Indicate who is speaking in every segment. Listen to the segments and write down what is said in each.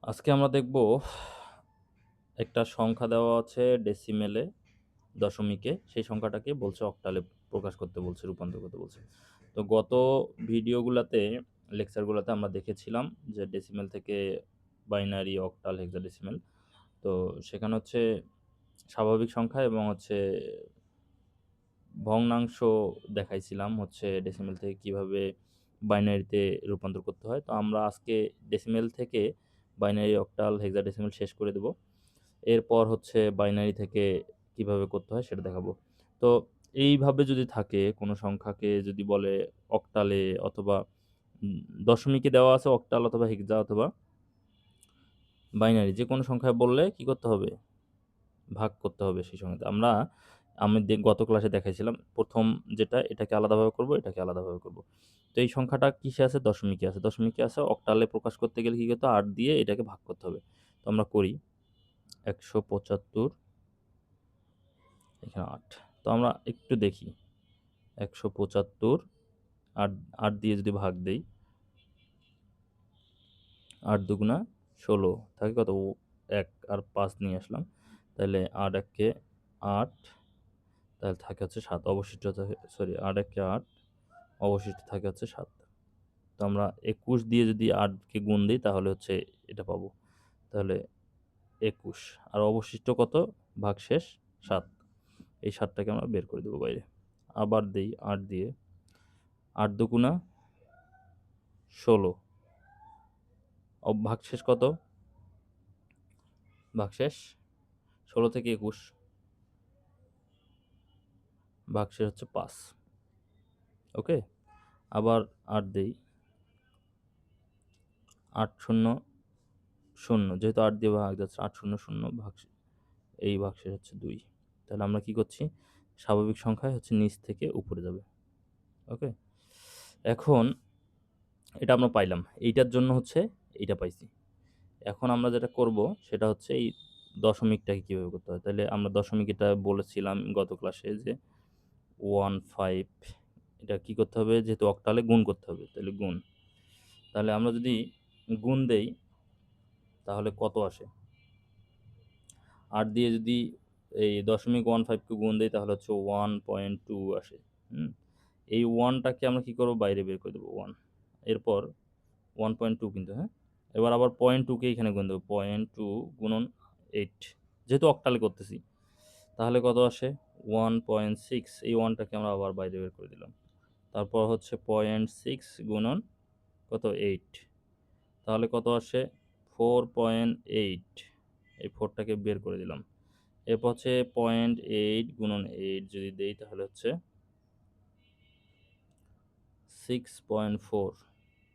Speaker 1: আজকে আমরা দেখব একটা সংখ্যা দেওয়া আছে ডেসিমেলে দশমিকে, সেই সংখ্যাটাকে বলছে অক্টালে প্রকাশ করতে বলছে, রূপান্তর করতে বলছে। তো গত ভিডিওগুলোতে, লেকচারগুলোতে আমরা দেখেছিলাম যে ডেসিমেল থেকে বাইনারি, অক্টাল, হেক্সাডেসিমেল। তো সেখানে হচ্ছে স্বাভাবিক সংখ্যা এবং হচ্ছে ভগ্নাংশ দেখাইছিলাম হচ্ছে ডেসিমেল থেকে কিভাবে বাইনারিতে রূপান্তর করতে হয়। তো আমরা আজকে ডেসিমেল থেকে বাইনারি, অক্টাল, হেক্সাডেসিমেল শেষ করে দেব। এরপর হচ্ছে বাইনারি থেকে কিভাবে করতে হয় সেটা দেখাবো। তো এইভাবে যদি থাকে কোনো সংখ্যাকে, যদি বলে অক্টালে অথবা দশমিকে দেওয়া আছে অক্টাল অথবা হেক্সা অথবা বাইনারি, যে কোনো সংখ্যায় বললে কি করতে হবে? ভাগ করতে হবে সেই সংখ্যাতে। আমি গত ক্লাসে দেখাইছিলাম প্রথম যেটা, এটাকে আলাদাভাবে করব, এটাকে আলাদাভাবে করব। তো এই সংখ্যাটা কিসে আছে? দশমিকে আছে। দশমিকে আছে, অক্টালে প্রকাশ করতে গেলে কি করতে হবে? 8 দিয়ে এটাকে ভাগ করতে হবে। তো আমরা করি 175, এখানে 8। তো আমরা একটু দেখি 175 8 8 দিয়ে যদি ভাগ দেই, 8 দুগুণা 16 থাকে কত? 1 আর 5 নিয়ে আসলাম, তাহলে 8 একে 8, তাহলে থাকে হচ্ছে 7। অবশিষ্ট থাকে, সরি, 8 একে 8, অবশিষ্ট থাকে হচ্ছে 7। তো আমরা 21 দিয়ে যদি 8কে গুণ দিই তাহলে হচ্ছে এটা পাবো, তাহলে 21। আর অবশিষ্ট কত? ভাগশেষ 7। এই 7টাকে আমরা বের করে দেবো বাইরে। আবার দেই 8 দিয়ে, 8 দুগুণা 16, ভাগশেষ কত? ভাগশেষ 16 থেকে 21, ভাগশেষ হচ্ছে 5। ওকে, আবার 8 দেই, 8 শূন্য 0, যেহেতু 8 দিয়ে ভাগ যাচ্ছে, 8 শূন্য 0, এই ভাগশেষ হচ্ছে 2। তাহলে আমরা কি করছি? স্বাভাবিক সংখ্যায় হচ্ছে নিচ থেকে উপরে যাবে। ওকে, এখন এটা আমরা পাইলাম, এইটার জন্য হচ্ছে এইটা পাইছি। এখন আমরা যেটা করব সেটা হচ্ছে এই দশমিকটাকে কীভাবে করতে হয়। তাহলে আমরা দশমিক, এটা বলেছিলাম গত ক্লাসে যে 15, এটা কি করতে হবে? যেহেতু অক্টালে গুণ করতে হবে, তাহলে গুণ। তাহলে আমরা যদি গুণ দেই তাহলে কত আসে? 8 দিয়ে যদি এই 0.15কে গুণ দেই তাহলে হচ্ছে 1.2 আসে। এই 1টাকে আমরা কি করব? বাইরে বের করে দেবো 1। এরপর 1.2 কিন্তু, হ্যাঁ, এবার আবার 0.2কে এখানে গুণ দেবো, 0.2 গুণন 8, যেহেতু অক্টালে করতেছি। তাহলে কত আসে? 1.6। এই 1টাকে আমরা আবার বাইরে বের করে দিলাম। তারপর হচ্ছে 0.6 গুণন কত? 8, তাহলে কত আসে? 4.8। এই 4টাকে বের করে দিলাম। এরপর হচ্ছে 0.8 গুণন 8 যদি দেই তাহলে হচ্ছে 6.4।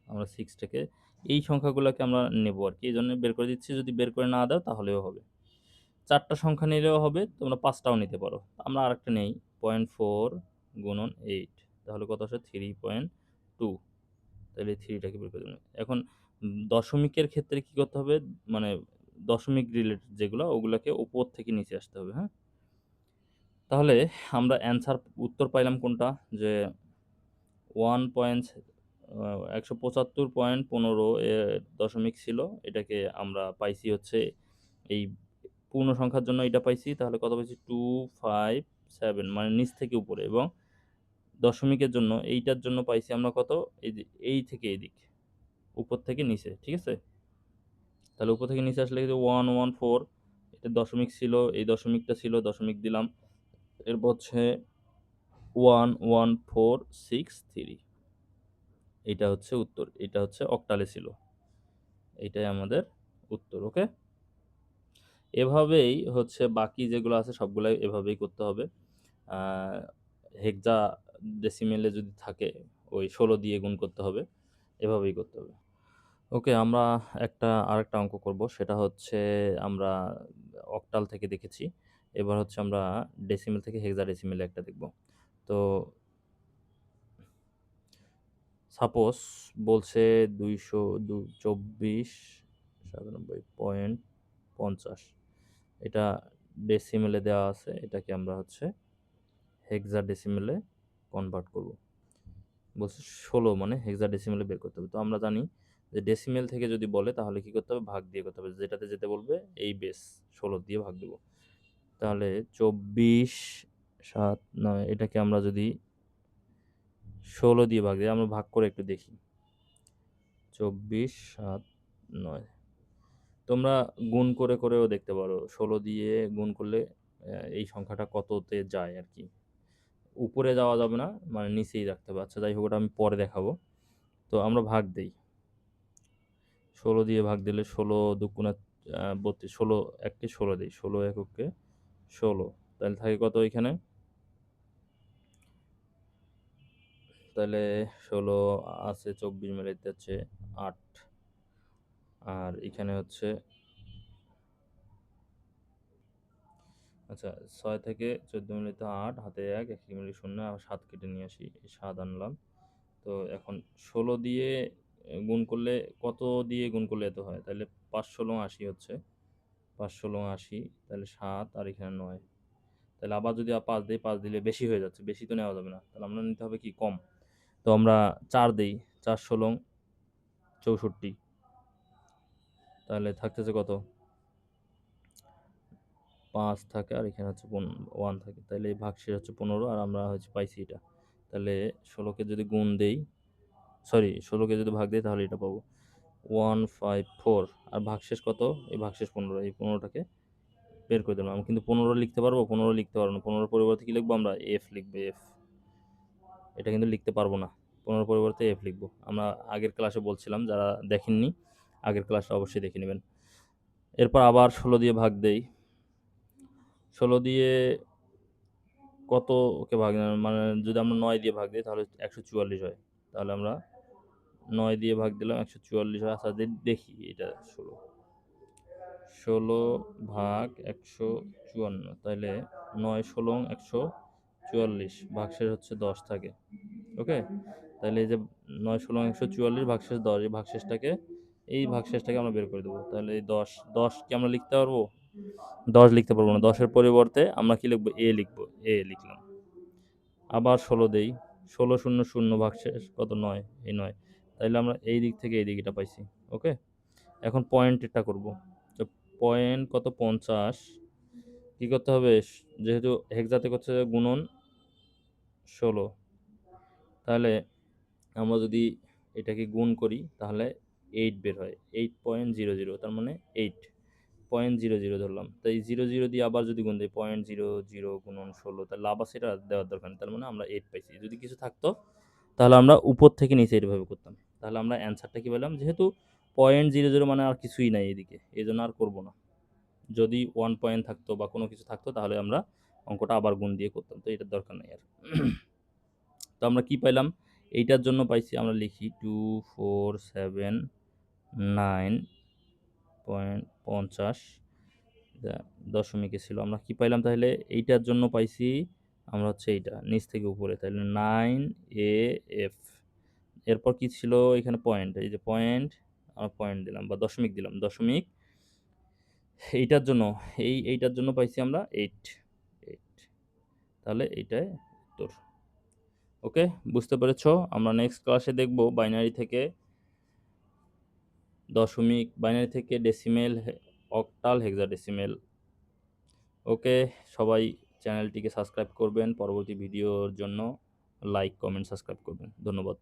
Speaker 1: আমরা 6টাকে, এই সংখ্যাগুলোকে আমরা নেব আর কি, এই জন্য বের করে দিচ্ছি। যদি বের করে না দাও তাহলেও হবে, 4টা সংখ্যা নিলেও হবে, তোমরা 5টাও নিতে পারো। আমরা আরেকটা নেই, 0.4 গুণন 8, তাহলে কত আসে? 3.2। তাহলে 3টাকে বের করে দেবেন। এখন দশমিকের ক্ষেত্রে কি করতে হবে? মানে দশমিক রিলেটেড যেগুলো, ওগুলোকে উপর থেকে নিচে আসতে হবে। হ্যাঁ, তাহলে আমরা উত্তর পাইলাম কোনটা? যে 175.15 দশমিক ছিল, এটাকে আমরা পাইছি হচ্ছে এই পূর্ণ সংখ্যার জন্য এটা পাইছি। তাহলে কত পাইছি? 257, মানে নিচ থেকে উপরে। এবং দশমিকের জন্য, এইটার জন্য পাইছি আমরা কত? এই যে এই থেকে এই দিক, উপর থেকে নিচে, ঠিক আছে? তাহলে উপর থেকে নিচে আসলে 114, এটা দশমিক ছিল, এই দশমিকটা ছিল, দশমিক দিলাম। এরপর হচ্ছে 11463, এটা হচ্ছে উত্তর। এটা হচ্ছে অক্টালে ছিল, এইটাই আমাদের উত্তর। ওকে, এভাবেই হচ্ছে বাকি যেগুলো আছে সবগুলাই এভাবেই করতে হবে। হেক্সা ডেসিমেলে যদি থাকে ওই 16 দিয়ে গুণ করতে হবে, এভাবেই করতে হবে। ওকে, আমরা আরেকটা অঙ্ক করব, সেটা হচ্ছে আমরা অক্টাল থেকে দেখেছি, এবার হচ্ছে আমরা ডেসিমেল থেকে হেক্সাডেসিমেলে একটা দেখব। তো সাপোজ বলছে 224.97.50, এটা ডেসিমেলে দেওয়া আছে, এটাকে আমরা হচ্ছে হেক্সাডেসিমেলে কনভার্ট করব। বলছে 16, মানে হেক্সাডেসিমেলে বের করতে হবে। তো আমরা জানি যে ডেসিমেল থেকে যদি বলে তাহলে কি করতে হবে, ভাগ দিয়ে করতে হবে, যেটাতে যেতে বলবে এই বেস 16 দিয়ে ভাগ দেবো। তাহলে 24/7/9 এটাকে আমরা যদি 16 দিয়ে ভাগ দিই, আমরা ভাগ করে একটু দেখি। 24/7/9 তোমরা গুণ করে করেও দেখতে পারো, 16 দিয়ে গুণ করলে এই সংখ্যাটা কততে যায় আর কি। উপরে যাওয়া যাবে না, মানে নিচেই রাখতে হবে। আচ্ছা যাই হোক, ওটা আমি পরে দেখাবো। তো আমরা ভাগ দেই, 16 দিয়ে ভাগ দিলে 16 দুগুণা 32, 16 এককে 16 দিই, 16 এককে 16, তাহলে থাকে কত এখানে, তাহলে 16 আছে 24 মিলাইতে হচ্ছে 8, আর এখানে হচ্ছে আচ্ছা 6 থেকে 14 মিলাইতে 8, হাতে 1, 1 মিলে 0, আর 7 কেটে নিয়ে আসি, 7 আনলাম। তো এখন 16 দিয়ে গুণ করলে কত দিয়ে গুণ করলে এত হয়, তাহলে 5 × 80 হচ্ছে, 5 × 80, তাহলে 7 আর এখানে 9, তাহলে আবার যদি 5 দিই, 5 দিলে বেশি হয়ে যাচ্ছে, বেশি তো নেওয়া যাবে না, তাহলে আমরা নিতে হবে কি কম। তো আমরা 4 দিই, 4 × 16 64, তাহলে থাকতেছে কত, 5 থাকে আর এখানে হচ্ছে 1 থাকে, তাহলে এই ভাগশেষ হচ্ছে 15, আর আমরা হচ্ছে পাইছি এটা। তাহলে 16কে যদি গুণ দেই, সরি 16কে যদি ভাগ দেই তাহলে এটা পাবো 154, আর ভাগশেষ কত, এই ভাগশেষ 15, এই 15টাকে বের করে দিলাম। আমি কিন্তু 15 লিখতে পারবো, 15 লিখতে পারবো না, 15 পরিবর্তে কি লিখবো আমরা, এফ লিখবো, এফ। এটা কিন্তু লিখতে পারবো না, 15 পরিবর্তে এফ লিখবো। আমরা আগের ক্লাসে বলছিলাম, যারা দেখেননি আগের ক্লাসটা অবশ্যই দেখে নেবেন। এরপর আবার 16 দিয়ে ভাগ দেই, 16 দিয়ে কত ওকে ভাগ, মানে যদি আমরা 9 দিয়ে ভাগ দিই তাহলে 144 হয়, তাহলে আমরা 9 দিয়ে ভাগ দিলাম, 144 হয়। আচ্ছা দেখি এটা 16 ভাগ 154, তাহলে 9 16 144, ভাগশেষ হচ্ছে 10 থাকে। ওকে, তাহলে এই যে 9 16 144, ভাগশেষ 10, এই ভাগশেষটাকে আমরা বের করে দেবো। তাহলে এই 10 কি আমরা লিখতে পারবো, 10 লিখতে পারবো না, 10-এর পরিবর্তে আমরা কি লিখবো, এ লিখবো, এ লিখলাম। আবার 16 দেই, 16 0 0, ভাগশেষ কত, 9, এই 9, তাইলে আমরা এই দিক থেকে এই দিক এটা পাইছি। ওকে, এখন পয়েন্টেরটা করব। তো পয়েন্ট কত, 50, কি করতে হবে, যেহেতু হেক্সাতে করছে গুণন 16, তাহলে আমরা যদি এটাকে গুণ করি তাহলে 8 বের হয়, 8.00, তার মানে 8.00 ধরলাম। তো এই 00 দিয়ে আবার যদি গুণ দিই, 0.00 গুণন 16, তাহলে লাভ আছে, এটা দেওয়ার দরকার নেই, তার মানে আমরা 8 পাইছি। যদি কিছু থাকতো তাহলে আমরা উপর থেকে নিচে এইভাবে করতাম, তাহলে আমরা অ্যান্সারটা কি পেলাম, যেহেতু 0.00 মানে আর কিছুই নাই এদিকে, এই জন্য আর করবো না। যদি 1 পয়েন্ট থাকতো বা কোনো কিছু থাকতো তাহলে আমরা অঙ্কটা আবার গুণ দিয়ে করতাম, তো এটার দরকার নেই আর। তো আমরা কি পাইলাম, এইটার জন্য পাইছি, আমরা লিখি 2479.50 দশমিকে ছিল। আমরা কি পাইলাম তাহলে, এইটার জন্য পাইছি আমরা হচ্ছে এইটা নিচ থেকে উপরে, তাহলে 9AF। এরপর কি ছিল এখানে, পয়েন্ট, এই যে পয়েন্ট, আমরা পয়েন্ট দিলাম বা দশমিক দিলাম, দশমিক। এইটার জন্য এইটার জন্য পাইছি আমরা 8, তাহলে এইটাই উত্তর। ওকে, বুঝতে পেরেছো? আমরা নেক্সট ক্লাসে দেখব বাইনারি থেকে দশমিক, বাইনারি থেকে ডেসিমেল, অক্টাল, হেক্সাডেসিমেল। ওকে, সবাই চ্যানেলটিকে সাবস্ক্রাইব করবেন, পরবর্তী ভিডিওর জন্য লাইক কমেন্ট সাবস্ক্রাইব করবেন। ধন্যবাদ।